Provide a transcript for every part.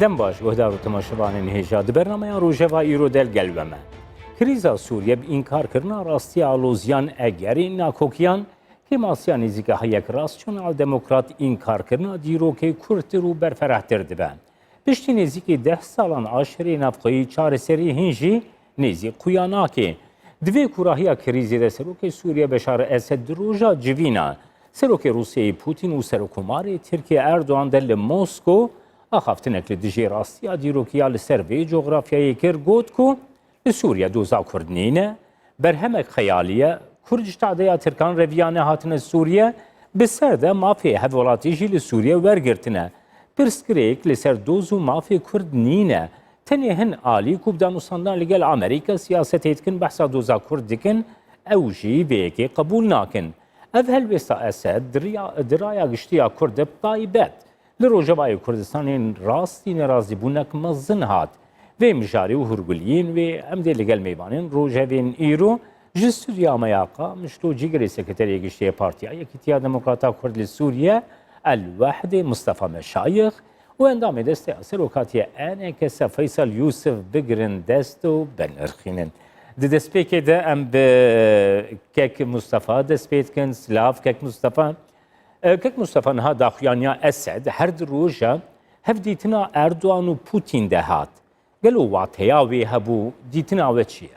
دم باش گهدار و تماشاوان هێژا di bernameya Rojava îro delgelve me. Krîza Sûriye bi înkarkirina rastiya alozyan egerê nakokiyan hêmasiya nêzîka heyek Rasyonal Demokrat înkarkirina dîrokê Kurtir û berferehtir dibe. Piştî nêzîkî 10 salan aşerê navxweyî çareserî hin jî nêzî quya nake. Divê kurahiya krîzê de serokê Sûriye Beşar Esed di roja civîna serokê Rûsyayê Putin û serokkomarê Tirkiye Erdoğan de li Mosko axaftinek li dijî rastiya dîrokiya li ser vê coğrafyayê kir got ku li Sûriye doza Kurd nîne, berhemek xeyaliye Kurd ji tadeya Tirkan reviyane hatine Sûriye bi ser de mafê hevwelatî jî li Sûriye wergirtine. Pirsgirêk li ser doz û mafê Kurd nîne. Tenê hin alî ku bi danûstandan li gel Amerîka siyasetê dikin behsa doza Kurd dikin, ew jî vêyekê qebûl nakin. Ev helbêsta Esed di raya giştiya Kurd de taybet li Rojavayê Kurdistanên rastî nerazîbûnek mezin hat. Vê mijarî û hûrguliyên wê em dê li gel mêvanên rojevên îro ji stûdiya Meyaqa Mişlo Cîgerê Sekreteriyê Giştî Partiya Yekîtiya Demokrata Kurd li Sûriye El-Wehdê Mustafa Meşayix û endamê desteya serokatiya NKS Feysal Yusuf bigirin dest û benirxînin. Di destpêkê de em bi Kek Mustafa dest pê dikin. Silav Kek Mustafa. Kek Mustafa niha daxuyaniya Esed her di roja hevdîtina Erdoğan û Putin de hat. Gelo wateya wê hebû dîtina we çi ye?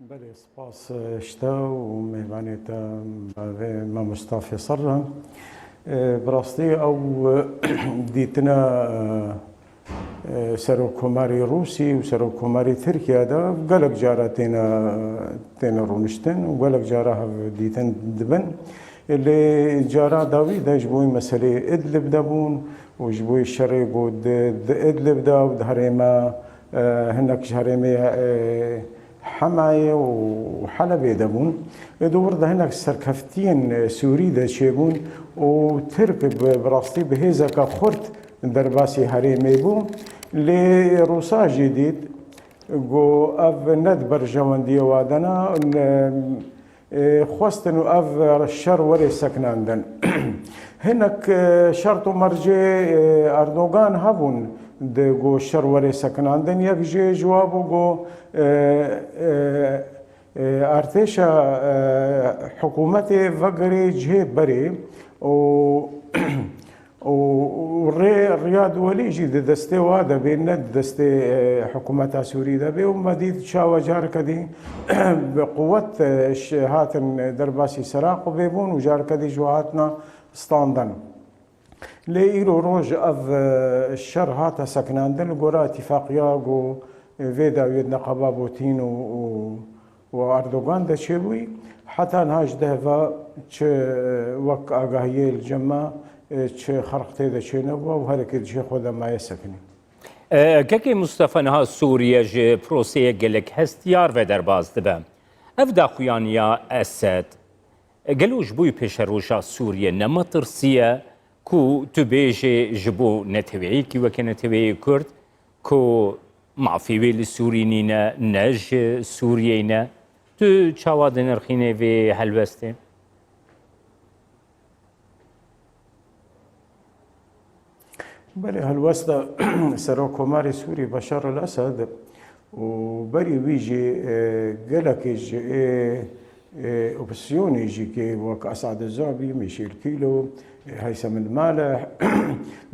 بله سپاس شتا و میوانیت ما مصطفی صرا براستی او دیتنا سروکماری روسی و سروکماری ترکیه دا گلک جارا تینا رونشتن و گلک جارا دیتن دبن اللي جارا داوی دا جبوی مسئله ادلب دابون و جبوی شرعی بود ادلب دا و دهرما هناك هرمي حماية وحلبة دابون دور ده هناك سركفتين سوري ده شيبون وترك براستي بهذا كخرت درباسي هرمي بو لروسا جديد جو اف ند برجواندي وادنا خواستنو اف الشر وري سكناندن هناك شرط مرجع اردوغان هبون جو شر وري سكناندن يجي جوابو جو ارتشا حكومتي فقري جهه بري و رياض ولي جي دستي وادا بين دستي حكومة سوريا دا بي ومديد شاوى جارك دي بقوة هاتن درباسي سراق وبيبون وجارك دي جوهاتنا ستاندن لإيرو روج أف الشر هاتا سكناندن قرا اتفاقيا قو فيدا ويدنا قبا بوتين وأردوغان دا شبوي حتى نهاج دهفا وك آقاهية الجمع چه خرقته ده چه نبوه و هر که چه خود ما یسکنی. که مصطفی نها سوریه ج پروسه گلک هستیار و در باز دبه. اف داخویانیا اسد گلوش بوی پیش روشا سوریه نمترسیه کو تو بیجه جبو نتویی کی وکه نتویی کرد کو معفی ویل سوری نینه نج سوریه نه تو چاواد نرخینه و هلوسته؟ بله هالوسطى سروكوماري سوري بشار الأسد وبري ويجي قالك أوبسيوني يجي كي وك أسعد الزعبي ميشيل كيلو هيثم المالح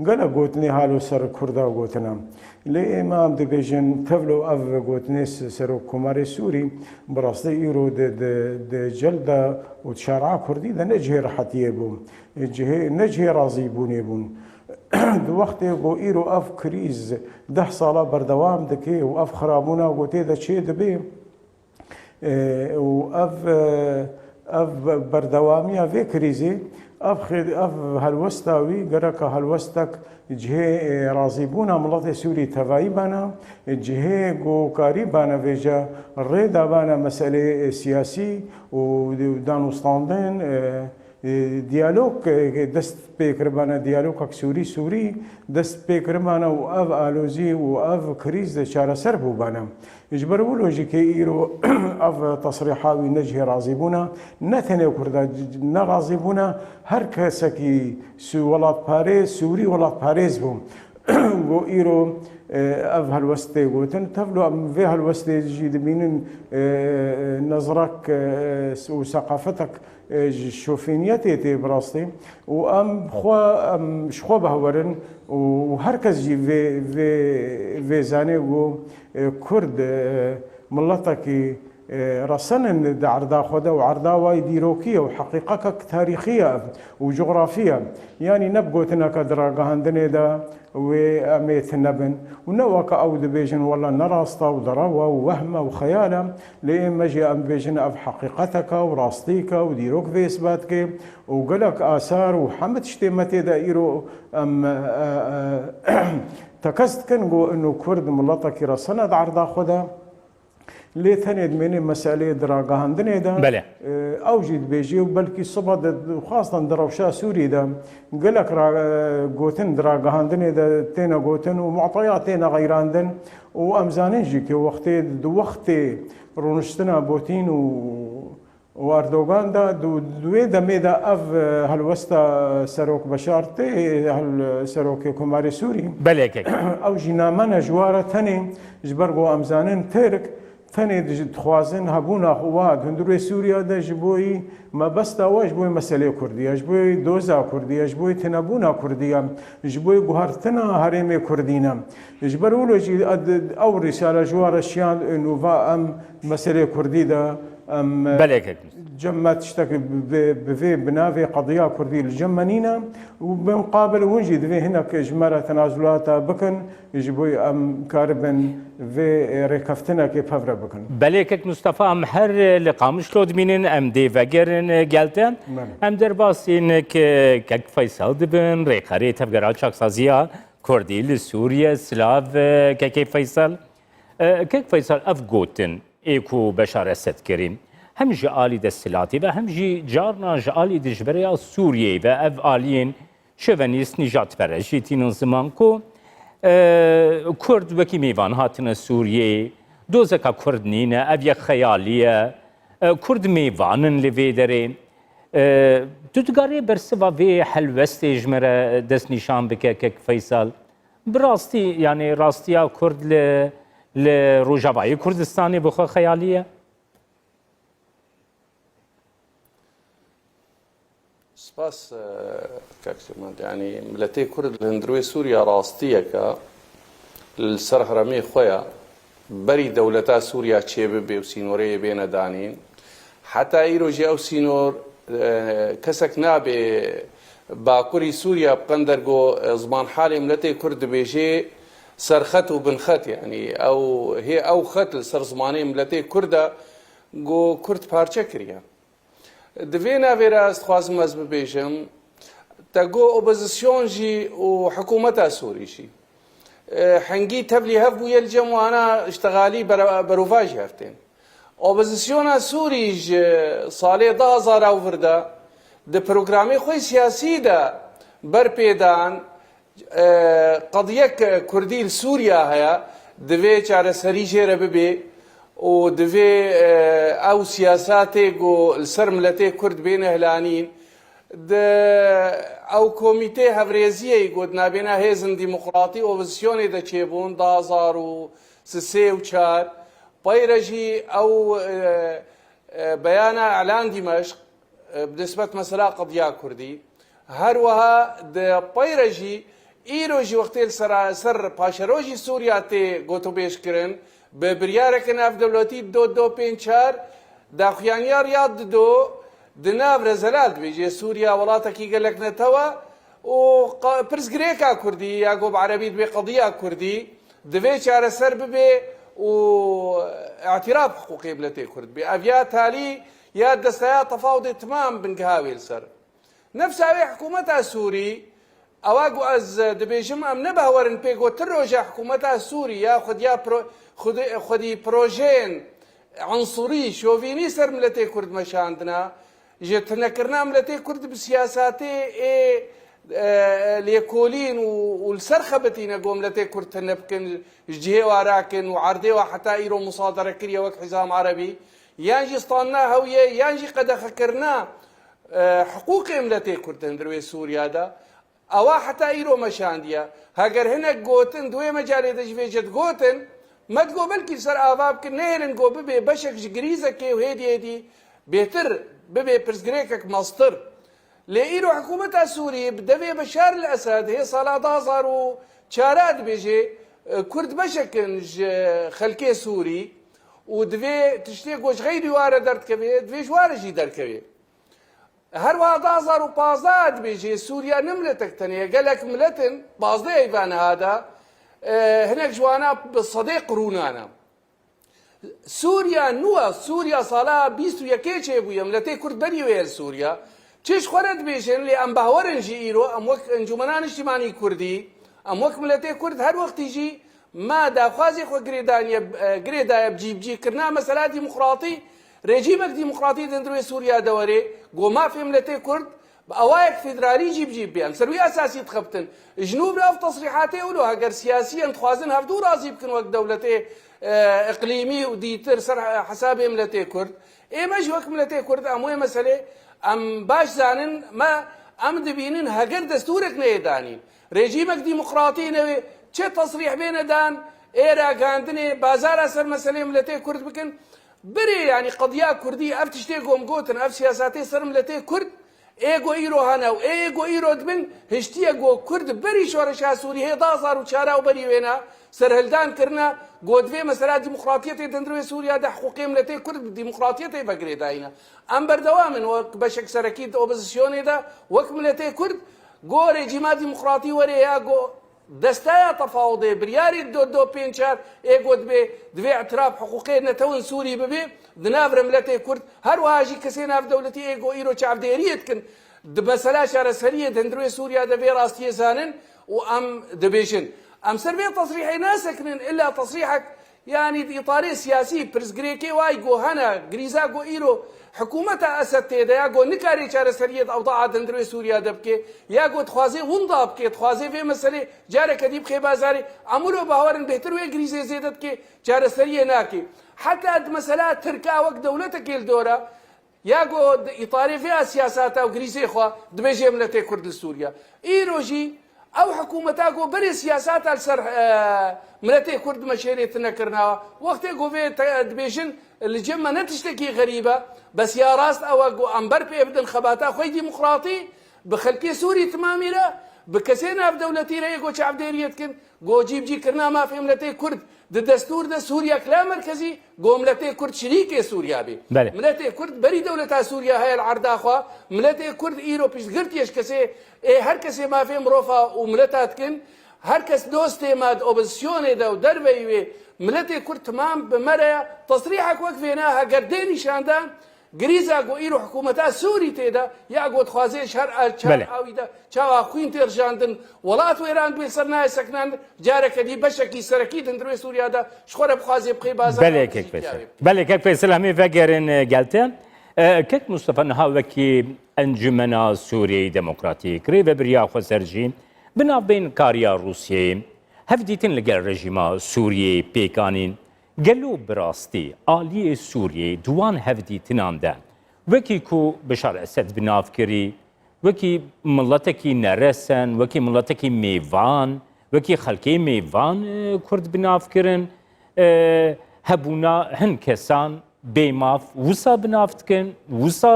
قال قوتني هالو سر كردا قوتنا ليه إمام دبيجن تفلو أف قوتني سروكوماري سوري براسي إيرو د جلدة وتشارع كردي ده نجهي رحتيه بون نجهي راضي بوني بون دو وقت گو ایرو اف کریز 10 ساله بردوام دکی و اف خرابونا گوته ده چه دبی و اف بردوامی اوی کریزی اف هلوستاوی گرک هلوستک جهه رازیبونا ملت سوری توایی بانا جهه گو کاری بانا ویجا ریدا بانا مسئله سیاسی و دانستاندن دیالوگ دست پیکربانه دیالوگ سوری دست پیکربانه و آف آلوزی و آف کریز چاره سر بوبانه اجبر ولوجی که ایرو آف تصریحاوی نجه راضی بونا نتنه کرده نراضی بونا هر کسی که ولات پاریز سوری ولات پاریز بوم و ایرو اف هالوسته قوتن تفلو في هالوسته جيد بين نظرك وثقافتك شوفينيتي تي براستي وام خوا ام شخوا بهورن وهركز جي في زاني و كرد ملتك رسن عرضا خدا وعرضا واي ديروكيه وحقيقه تاريخيه وجغرافيه يعني نبقوتنا كدراغا هندني دا واميت نبن ونوك او دبيجن والله نراستا ودراوا ووهمه وخياله لين مجي ام بيجن اب حقيقتك وراستيك وديروك في اثباتك وقلك اثار وحمد شتيمتي دايرو ام تكست كنقو انه كرد ملتك رسند عرضا خدا لي ثاني من مسألة دراغا هندني دا بله أوجد بيجي وبلكي صبا خاصة دروشا سوري دا قالك قوتن دراغا هندني دا تينا قوتن ومعطيات تينا غيراندن وأمزانين جيكي وقتي رونشتنا بوتين واردوغان دا دوي دا ميدا اف هالوستا سروك بشارتي هال سروك كوماري سوري بله كيك او جنامنا جواره ثاني جبرغو امزانين ترك ثاني تخوازن هبونا خواد هندروي سوريا دا جبوي ما بس تاواج بوي مسألة كردية جبوي دوزا كردية جبوي تنابونا كردية جبوي جوهرتنا هرمي كردينا جبرولو جي او رسالة جوار الشيان انه فا ام مسألة كردية دا ام بله جمعت تشتكي بفي بنافي قضية كردية الجمانينا وبمقابل وجد في هناك إجمالة تنازلات بكن يجبوي أم كاربن في ركفتنا كيف هفرة بكن بلکه مصطفی ام هر لقامش لود مینن ام دی وگرن گلتن ام در باسین که فیصل دبن ریخاری تفگرال چاکسازیا کردی لسوریه سلاف که فیصل اف گوتن ایکو بشار اسد کریم هم جالی دستلاتی و هم جارنا جالی دجبریا سوریه و اف آلین شونیست نجات برشیتین زمان کو کرد وکی میوان هاتن سوریه دوزکا کرد نینه اف یک خیالیه کرد میوانن لوی داره تدگاری برسوا وی حلوست جمره دست نشان بکه که فیصل براستی یعنی راستیا کرد لروجاوای کردستانی بخوا خیالیه سپاس كاكسمانت يعني ملتي كرد الهندروي سوريا راستيكا السرهرمي خويا بري دولتا سوريا تشيب بي وسينوري بين دانين حتى ايرو جي او سينور كسك نابي باكوري سوريا بقندرغو زمان حالي ملتي كرد بيجي سرخت وبنخت يعني او هي او خت سر زماني ملتي كردا جو كرد بارچه كريا دوینا ویراست خوازم از ببیشم تاگو اپوزیسیون جی و حکومت سوری جی حنگی تبلی هف بو یلجم وانا اشتغالی بروفاج هفتين اپوزیسیون سوری جی سالی 2000 ورده ده پروگرامی خوی سیاسی ده برپیدان قضیه کردی سوریا هیا دوی چاره سری جیره ببی و دوی او سیاساتی گو السر ملتی کرد بین اهلانین او کمیته هفریزیه گو نابینا هیزن دیمقراطی اپوزیسیونی ده چیبون 2003 و 4 پیرجی او بیان اعلان دمشق بنسبت مسئله قضیه کردی هر وها ده پیرجی ایروجی وقتی سر پاشروجی سوریا تی گوتو بیش کرن به بریارک ناف دولتی 2254 داخیانیار یاد دو دناف رزلال بیجی سوریا ولاتا کی گلک نتوا و پرس گریکا کردی یا گو بعربی بی قضیه کردی دوی چاره سر ببی و اعتراف حقوقی بلتی کرد بی افیا تالی یا دستایا تفاوض تمام بنقهاوی السر نفس اوی حکومت سوری اواگو از دبیجم ام نبهورن پیگو تروجه حکومت سوریا خودی پروژین عنصری شوفینی سر ملتی کرد مشاندنا تنەکردنا ملەتەی کورد بسیاساتێ لێکۆلین و لەسەر خەبەتینە گۆ ملەتەی کورد تەنە بکەن جهێ واراکن و عەردێوە حتا ئیرۆ مسادەرە کردیە وەک حیزام عەرەبی یانجی ستاننا هەویە یانجی قەدەخەکردنا حقوقی ملەتەی کورد دروێ سووریادا ئەوە حتا ئیرۆ مەشاندیە هەگەر هەنێک گۆتن دوێمە جارێ دەژێژێت گۆتن مەدگۆ بەلکی سەر ئاوا بکن نێرن گۆ ببێ بەشێک گریزەکێ و هێدی بێتر ببێ پرسگرێکێک مەستر لێ ئیرۆ حکوومەتە سووری دەبێ بەشار الئەسەد هەیە ساڵا 2004 دبێژێ کورد بەشەکن خەلکێ سووری و دوێ تشتێک گۆش غەیری وارە دەردکەوێت دوێ ژوارەژی دەرکەوێت هەروەها 2015 دبێژێ سووریا نملەتەک تەنەیە گەلێک ملەتن بازدەی ئەیڤانەهادا هەنێک جوانە بە سەدەی قڕونانە سووریا نووە سووریا ساڵا 21 چێ بووە ملەتەی کورد بەریوێ سووریا چش خۆرە دبێژێن لێ ئەم باوەرنجی ئیرۆ ئەم وەک ئەنجومەنان نیشتیمانی کوردی ئەم وەک ملەتەی کورد هەر وەختیژی ما داخوازی خۆ گرێدایە بجیبجیکردنا مەسەلا دیموقراتی رێژیمێک دیموقراتی دەندروێ سووریا دەوەرێ گۆ مافێ ملەتەی کورد ئەوایەک فیدرالی جیبجیب بێن سەروی ئەساسی تخەبتن ژنوب ئەو تەسریحاتێ ولو هەگەر سیاسیەن خوازن هەفتوو ڕازی بکن وەک دەولەتێ ئەقلیمی و دیتر سەر حەسابێ ملەتەی کورد ئێمەش وەک ملەتەی کورد ئەمووی مەسەلێ ئەم باش زانن ما ئەم دەبینن هەگەر دەستورێک نەیەدانین رێژیمێک دیموقراتی نەوێ چه تەسریح بێنەدان ئێرە گاندنێ بازارە سەر مەسەلەی ملەتەی کورد بکن برێ ینی قەدیا کوردی ئەف تشتێ گۆم گۆتن ئەف سیاساتەی سەر ملەتەی کورد ئێگۆ ئیرۆ هەنە و ئێگۆ ئیرۆ دبن هشتیە گۆ کورد بەری شۆڕەشا سووری هەیە 2004 و بەری وێنە سەرهەلدان کردنە گۆ دوێ مەسەلا دیموقراتیەتی دەندروێ سووریادا حقوقی ملەتەی کورد دیموقراتیەتی بەگرێداینە ئەم بەردەوامن وەک بەشێک سەرەکی ئۆپۆزیسیۆنێدا وەک ملەتەی کورد گۆ رێجیما دیموقراتی وەرێ یا گۆ دەستایە تەفاوضێ بریاری 2-5 ئێگۆ دوێ ئەتراف حقوقی نەتەون سووری ببێ دنابرە ملەتەی کورد هەروەهاژی کەسێ ناودەوڵەتی ئێگۆ ئیرۆ چاودێریەتکن مەسەلا شارەسەریە دەندروێ سووریا دەبێ ڕاستیە زانن و ئەم دەبێژن ئەم سەر بێ تەسریحی ناسەکنن ئللا تەسریحەک یعنی ئیطارێ سیاسی پرسگرێکی وای گۆ هەنە گریزا گۆ ئیرۆ حکوومەتە ئەسەد تێدا یا گۆ نکاری چارەسەریەت ئەوضاع دەندروێ سووریا دەبکێ یا گۆ تخوازێ وندا بکێت خوازێ وێ مەسەلێ جارێکە دی بخێ بازاری ئەمورۆ باوەرن بێتر وێ گریزێ زێدە بکێ چارەسەریە ناکێ حتا مەسەلا ترکا وەک دەولەتە دۆرە یا گۆ ئیطارێ فێ سیاساتە و گریزێ خوا دبێژێ ملەتەی کورد لە سووریا ئیرۆژی ئەو حکوومەتا گۆ بەرێ سیاساتە لەسەر ملەتەی کورد مەشێرێت نەکردناوە وەختێ گۆ دبێژن لەجێمە نە تشتێکی غەریبە بەس یا ڕاست ئەوە گۆ ئەمبەر پێ بدن خەباتە خۆی دیموقراتی بە خەلکی سووری تمامیرە بە کەسێ ناودەوڵەتیرە گۆ چاودێریەتکن گۆ جیبجیکردنا مافێ ملەتەی کورد دەستور دە سووریا کلا مرکزی گۆ ملەتەی کورد شریکێ سووریا بێ ملەتەی کورد بەری دەولەتا سووریا هەیە عەرداخوا ملەتەی کورد ئیرۆ پیشگرتیش کەسێ هەر کەسێ مافێ مرۆڤە و ملەتاتکن هەر کەس دۆستێ ماد ئۆپۆزیسیۆنێدا و دەربەیوێ ملەتێ کورد تمام بمەرەیە تەسریحەک وەک وێنە هەگەر دێ نیشاندان گریزا گۆ ئیرۆ حکوومەتا سووری تێدا یا گۆ دخوازێش هەر ئاویدا چاوا خوین تێرژاندن وڵات وێران بێ سەر نایە سەکنان جارێکە دی بەشێکی سەرەکی دەندروێ سووریادا شخۆرە بخوازێ بخێ بازار بەلێکێک پێسەلامی ڤەگەرن گەلتە کەک مستەفە نەهاوەکی ئەنجومەنا سووریەی دەموکراتیک کرێ بە بریا خۆسەرجی بناوبین کاریا رووسیەی هەفدیتن لەگەل ڕێژیما سووریەی پێکانین گەلو بڕاستی ئالیە سووریەی دوان هەفدیتناندا وەکی کو بەشار ئەسەد بناوکری وەکی مڵەتێکی نەرەسەن وەکی مڵەتێکی میوان وەکی خەلکەی میوان کورد بناوکردن هەبوونا هەن کەسان بێماف وسا بنافتکن وسا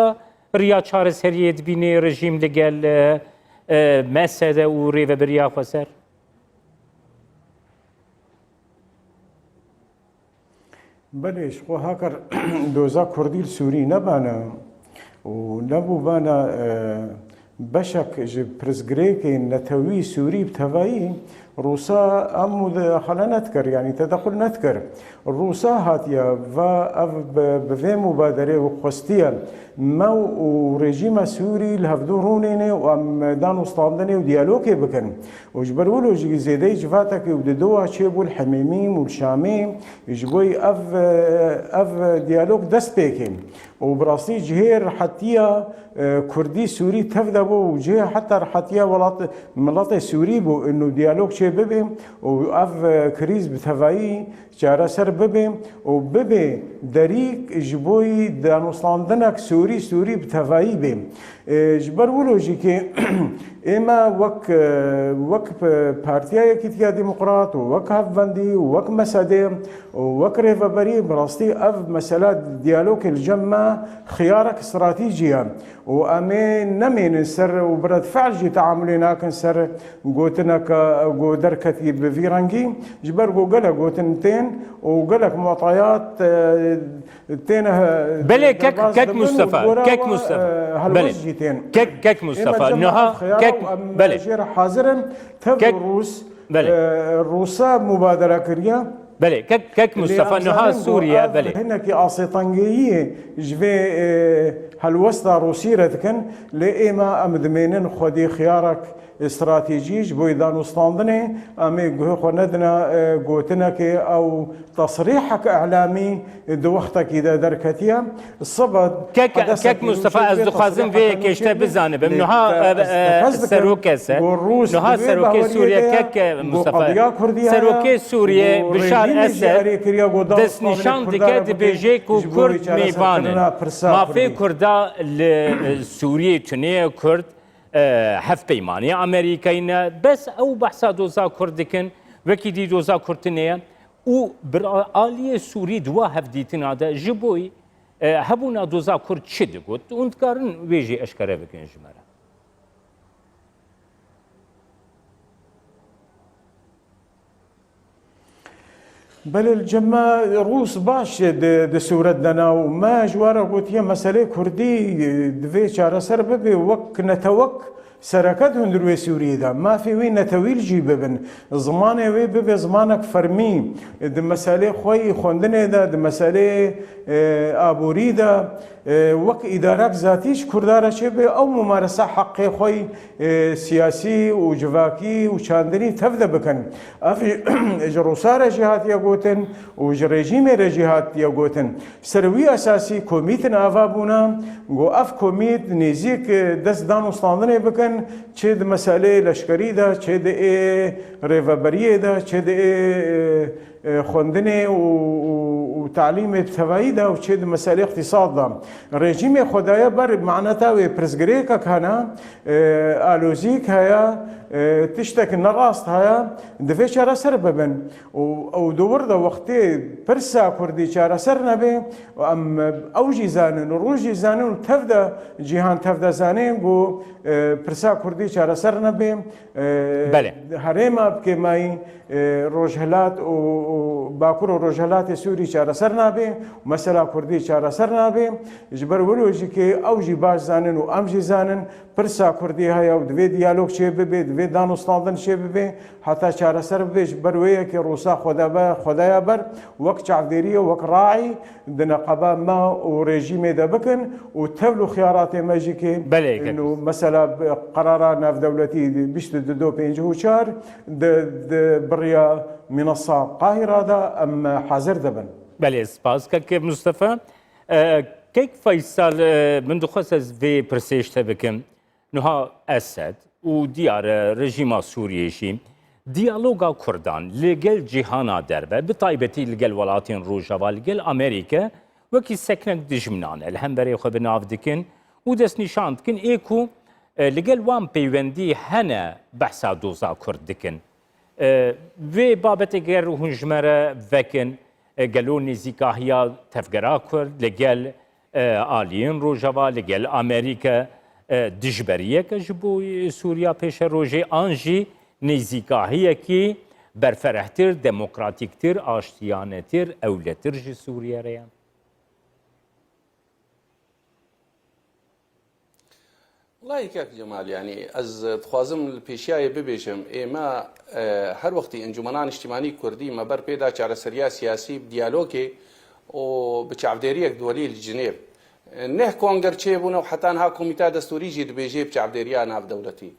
ڕیا چارەسەریە دبینێ ڕژیم لەگەل مەسەدە و ڕێڤەبەریا خۆسەر بەێش خۆ هاکەر دۆزا کوردی سووری نەبانە و نەبوو بانە بەشێک ji pirzgirêkên netewî Sûrî bi tevayî روسا ام مداخله نذكر يعني تدخل نذكر روسا هاتيا بفي مبادره وخستيا ما ورجيم سوري الهفدورونين وام دانو ستاندني وديالوكي بكن وجبرولو زيدي جفاتك وددوا شيبو الحميميم والشاميم يجبوي اف ديالوج دسبيكي وبراسي جهير حتى كردي سوري تفدبو وجهه حتى حتى ملط سوري بو انه ديالوج شي ببي واف كريز بتفاي جارا سر ببي وببي دريك جبوي دانوسلاندنك سوري بتفاي بي جبر ولوجي كي اما وك بارتيا كيتيا ديمقراط وك هفندي وك مسادي وك ريفابري براستي اف مسالات ديالوج الجمع خيارك استراتيجيه وامين نمين سر وبرد فعل جي تعاملنا كنسر قوتنك قودر كتيب بفيرانجي جبر قوقلك قوتنتين وقلك معطيات تين بله كك مصطفى كك مصطفى بله كك مصطفى نها كك بله حاضرا تبع الروس الروسا مبادره كريا بله كك مصطفى نها سوريا بله هناك اصيطنجيه جفي هالوسطى روسيرة كن لإما أمدمينن خدي خيارك استراتيجي بو دانو ستاندني امي خندنا قوتنك او تصريحك اعلامي دوختك اذا دركتيا الصبد كك مصطفى ازدخازم في كشته بزانب نها سروكسه نها سروكي سوريا كك مصطفى سروكي سوريا بشار اسد دس نشان دكات بيجيكو كرد ميبان ما في كردا سوريا تنيه كرد هف پیمانی امریکاینا بس او بحثا دوزا کردکن وکی دی دوزا کردنیه او بر آلی سوری دوا هف دیتن آده جبوی هبونا دوزا کرد چه دگوت اندکارن ویجی اشکره بکن جمره بل الجماعة روس باش دسورة دنا وما جوارا قلت هي مسألة كردي دفي شارع سرب وك نتوك سركت هندروي سوريا دا ما في وين نتويل جي ببن زمانه وي بب زمانك فرمي د مسألة خوي خوندنه دا د مسألة ابوري دا وك ادارات ذاتيش كردارا شبه او ممارسه حق خوي سياسي وجواكي وشاندني تفذ بكن اجروسار جهات يقوتن وجريجيم رجهات يقوتن سروي اساسي كوميتن افابونا جو اف كوميت نيزيك دس دانو ستاندنه بكن چه د مسألة لشکری دا چه د ريفابريه دا چه د خوندنه وتعليم تبعي دا وچه د مسألة اقتصاد دا رژیم خدایا بر معناتا و پرزگریکا کانا آلوزیک هيا تشتك نراست هيا دفع چارا سر ببن او دور دا وقتی پرسا کردی چارا سر نبه و ام اوجی زانن و روجی زانن و تفدا جهان تفدا زانن گو پرسا کردی چارا سر نبه بله هرما بکه مای روجهلات و باکور روجهلات سوری چارا سر نبه مثلا کردی چارا سر نبه جبر ولوجی که اوجی باش زانن و امجی زانن پرسا کردی هيا و دوی دیالوگ چه ببه دوی دانوستاندن چه ببه حتی چارا سر ببه برويه که روسا خدایا بر وقت چعفديريه وقت راعي دنقبا ما وريجيم دا بكن وتبلو خيارات ماجي كي انه مثلا قرارات ناف دولتي بيشت دو بينجو شار بريا منصه قاهره دا ام حاضر دبن بله سپاس که مصطفى كيك فيصل من دخصص في برسيشته بكم نها اسد وديار رژیم سوریه دیالوگا کردان لگل جهانا دربه بطایبتی لگل ولاتین روجاوا لگل امریکا وکی سکنک دجمنان الهم برای خو بناف دکن و دست نشان دکن ایکو لگل وان پیوندی هنه بحثا دوزا کرد دکن و بابت گر هنجمره وکن گلو نزیکاهیا تفگرا کرد لگل آلین روجاوا لگل امریکا دجبریه که جبو سوریا پیش روژه آنجی نزیکاهیه که برفرهتر، دموکراتیکتر، آشتیانتر، اولتر جی سوریه ریان. والله كاك جمال يعني از تخوازم البيشاي ببيجم اما هر وقت انجمنان اجتماعي كردي ما بر بيدا چاره سريا سياسي بديالوجي و بچافديريك دولي الجنيف نه كونغر چيبونه وحتى انها كوميتا دستوري جي دبيجي بچافديريا ناف دولتي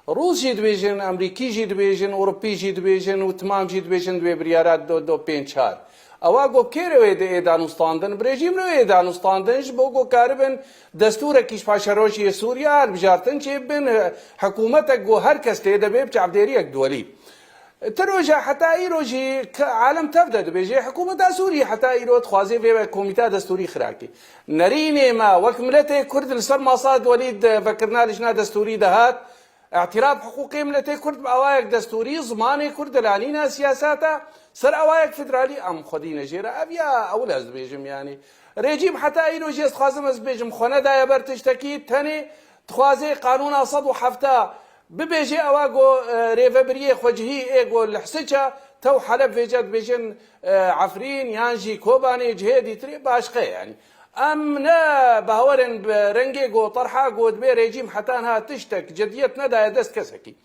روس جي دبيجن امريكي جي دبيجن اوروبي جي دبيجن وتمام جي دبيجن دو بريارات دو بينچار اواگو کیروی ده دانستاندن برژیم روی دانستاندنش بوگو کاربن دستور کیش پاشروشی سوریا بجارتن چه بن حکومت گو هر کس تیده بیب چعبدیری اک دولی تروجا حتى ايروجي عالم تبدا بيجي حكومه سوريا حتى ايرو تخوازي في كوميتا دستوري خراكي نريني ما وكملته كرد السر مصاد وليد فكرنا لجنا دستوري دهات اعتراف حقوقي ملتي كرد بأوايك دستوري زماني كرد لانينا سياساتا سر أوايك فدرالي أم خدينا جيرا أبيا أول از بيجم يعني ريجيم حتى إيرو جيست خازم از بيجم خونه دا يبر تشتكي تاني تخوازي قانون أصد وحفتا ببيجي أواغو ريفبريه خوجهي إيغو الحسجة تو حلب فيجات بيجن عفرين يانجي كوباني جهيدي تري باشقي يعني ام نا باورن برنگي گو طرحا گو دبي ريجيم حتى انها تشتك جديت ندا دست كسكي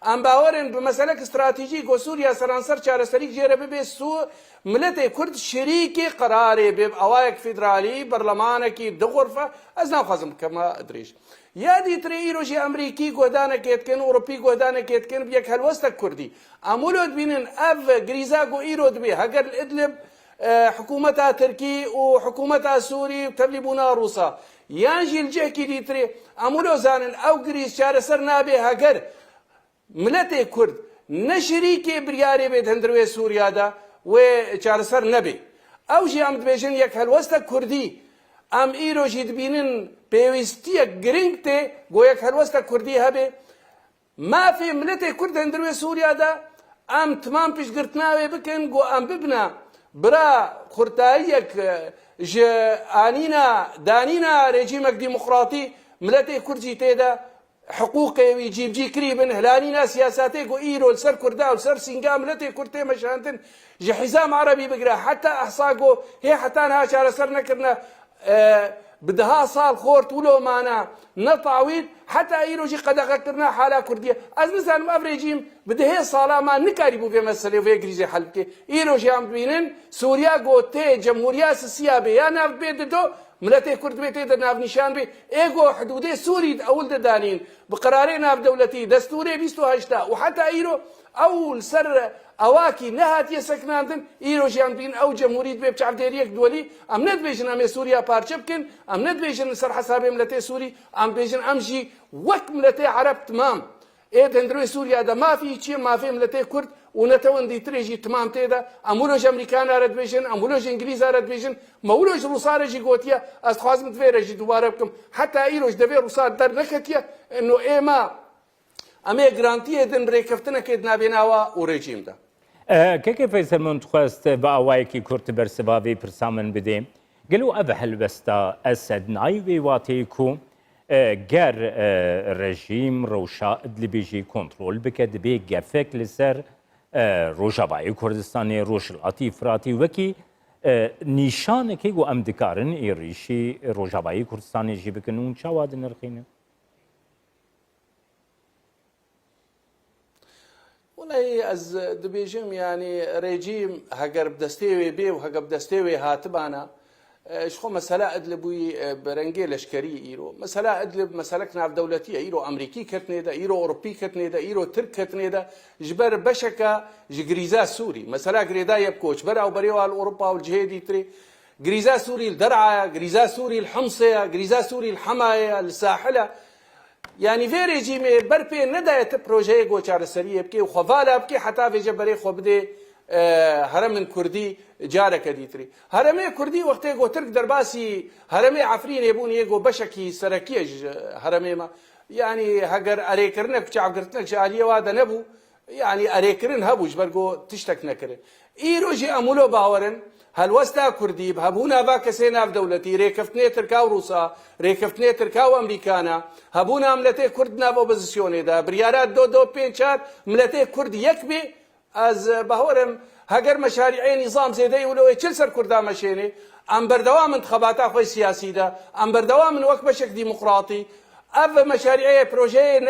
ام باورن بمسلك استراتيجي گو سوريا سرانسر چاره سريك جيره بي سو ملت كرد شريكي قراري بي اوايك فيدرالي برلمانكي دغرفه ازنا خازم كما ادريش يا دي تريروجي امريكي گودانه كيتكن اوروبي گودانه كيتكن بيك هلوستا كردي امولود بينن اف غريزا گو ايرود بي هاجر الادلب حكومتها تركي وحكومتها سوري وتبليبونا روسا يانجي الجهكي ديتري امولو زانن او غريس شار سرنا به هاجر ملتي كرد نشريكي برياري بيت هندروي سوريا دا و شار سر نبي او جي ام دبيجن يك هلوستا كردي ام ايرو جي دبينن بيوستيا جرينكتي جو يك هلوستا كردي هبي ما في ملتي كرد هندروي سوريا دا ام تمام بيش قرتناوي بكن جو ام ببنا برا خرتايك ج انينا دانينا ريجيمك ديمقراطي ملتي كرجي تيدا حقوقي ويجيب جي كريبن هلانينا سياساتي كو ايرو سر كردا وسر سنغا ملتي كرتي مشانتن ج حزام عربي بقرا حتى احصاقو هي حتى انها شار سر نكرنا بدها صال خورت ولو معنا نطاويل حتى ايروجي قد غكرنا حاله كرديه از مثلا افريجيم بده هي صاله ما نكاريبو في مساله في غريزي حلقه ايروجي ام بينن سوريا غوتي جمهوريه سياسيه بيانا بيدو ملتي كرد بيتي ناف نشان بي ايغو حدودي سوري اول دانين بقرارين ناف دولتي دستوري 28 وحتى ايرو اول سر اواكي نهات يسكناندن ايرو جان بين او جمهوريه بي بتعرف ديريك دولي ام ند بيجن ام سوريا بارشبكن ام ند بيجن سر حسابي ملتي سوري ام بيجن امجي وك ملتي عرب تمام ايه دندرو سوريا دا ما في شيء ما في ملتي كرد ونتون دي تريجي تمام تيدا امولوج امريكان رد بيجن امولوج انجليز رد بيجن مولوج روسار جي غوتيا استخازم تفيرجي دوباره بكم حتى ايروج دبي روسار در نكتيا انه ايما امي جرانتي دن ريكفتنا كدنا بيناوا وريجيم دا كيف يسمون تخواست بأوايكي كرت برسبابي برسامن بديم قالوا أبهل بستا أسد نايوي واتيكو جار رجيم روشا اللي بيجي كنترول بكد بي جافك لسر روجاباي كردستاني روش الاتيفراتي وكي نيشان كي جو ام دكارن يريشي روجاباي كردستاني جيبكنون شواد نرخينه والله از دبيجم يعني ريجيم هاجر بدستيوي بي وهاجر بدستيوي هاتبانا شخو مسألة أدلبوي برنجي لشكري إيرو مسألة أدلب مسألة في دولتية إيرو أمريكي كتني دا إيرو أوروبي كتني دا إيرو ترك كتني دا جبر بشكا جغريزا سوري مسألة غريدا يبكوش برا وبريوا الأوروبا والجهادي تري غريزا سوري الدرعة غريزا سوري الحمصية غريزا سوري الحماية الساحلة يعني في ريجيمي بربي ندايت بروجي جو چار سريه بكي وخفاله بكي حتى في جبري خبدي هرم كردي جارك ديتري هرمي كردي وقت جو ترك درباسي هرمي عفرين يبون يجو بشكي سركيج هرمي ما يعني هجر اريكرنك چعقرتنك شاليه وادا نبو يعني اريكرن هبو جبرجو تشتك نكره ايروجي امولو باورن هل وستا كردي هبونا باكسينا في دولتي ريكفتني تركاو روسا ريكفتني تركاو امريكانا هبونا ملتي كردنا بوبوزيسيوني دا بريارات دو بينشات ملتي كرد يكبي از باورم هاجر مشاريعي نظام زيدي ولو تشلسر كردا مشيني ام بردوام انتخابات اخوي سياسي دا ام بردوام من وقت بشك ديمقراطي اف مشاريع بروجي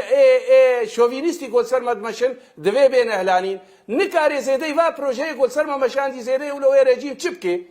شوفينيستي قول سرمد مشن دوي بين اهلانين نكاري زيدي فا بروجي قول سرما مشان دي زيدي ولو رجيم تشبكي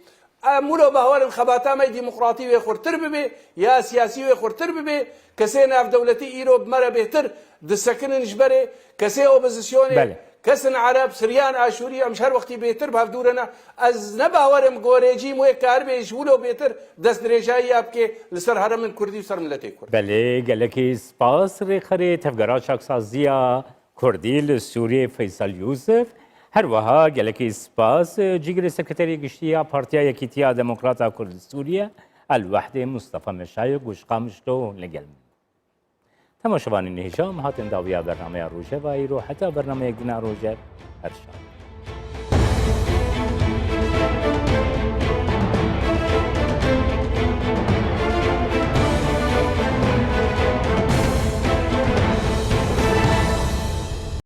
مولو بهوار الخباتا ما ديمقراطي ويخورتر ببي يا سياسي ويخورتر ببي كسينا في دولتي ايرو بمرة بهتر دسكن نجبري كسي اوبوزيسيوني بله. كسن عرب سريان اشوري مش هر وقتي بهتر بهدورنا از نباورم غوريجي مو كاربي شولو بهتر دس دريجاي ابكي لسر هرم الكردي وسر ملتي كرد بله گلکی سپاس ریخره تفگرا شخصازیا کردی لسوریه فیصل یوسف هر وها گلکی سپاس جیگر سکرتری گشتیا پارتیا یکیتیا دموکراتا کرد سوریه الوحده مصطفى مشای گوش قامشتو لگل تماشاوان نهجام هاتن داویا برنامه روجه و ایرو حتی برنامه یک دینا روجه هر شب